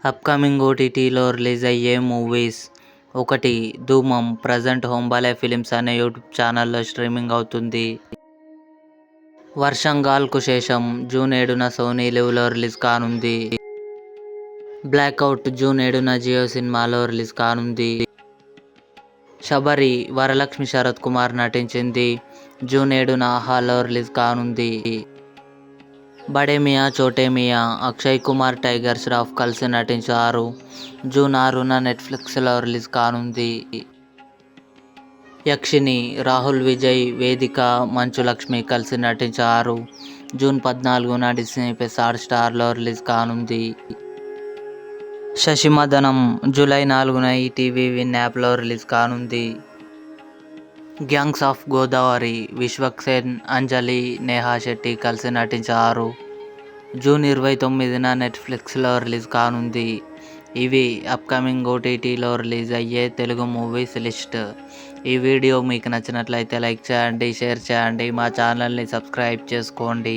Upcoming ఓటీటీలో release అయ్యే movies. 1. ధూమం present Hombale films అనే యూట్యూబ్ ఛానల్లో స్ట్రీమింగ్ అవుతుంది. వర్షం గాల్కు శేషం జూన్ 7న సోనీ లివ్లో రిలీజ్ కానుంది. బ్లాక్అవుట్ జూన్ 7న జియో సినిమాలో రిలీజ్ కానుంది. శబరి వరలక్ష్మి శరత్ కుమార్ నటించింది. జూన్ 7న ఆహాలో రిలీజ్ కానుంది. బడే మియా చోటే మియా అక్షయ్ కుమార్, టైగర్ ష్రాఫ్ కలిసి నటించారు. జూన్ 6న నెట్ఫ్లిక్స్లో రిలీజ్ కానుంది. యక్షిని రాహుల్ విజయ్, వేదిక, మంచు లక్ష్మి కలిసి నటించారు. జూన్ 14న డిస్నీ ప్లస్ హాట్‌స్టార్లో రిలీజ్ కానుంది. శశిమదనం జూలై 4న ఈటీవీ విన్ యాప్లో రిలీజ్ కానుంది. గ్యాంగ్స్ ఆఫ్ గోదావరి విశ్వక్ సేన్, అంజలి, నేహా శెట్టి కలిసి నటించారు. జూన్ 29న నెట్ఫ్లిక్స్లో రిలీజ్ కానుంది. ఇవి అప్కమింగ్ ఓటీటీలో రిలీజ్ అయ్యే తెలుగు మూవీస్ లిస్ట్. ఈ వీడియో మీకు నచ్చినట్లయితే లైక్ చేయండి, షేర్ చేయండి, మా ఛానల్ని సబ్స్క్రైబ్ చేసుకోండి.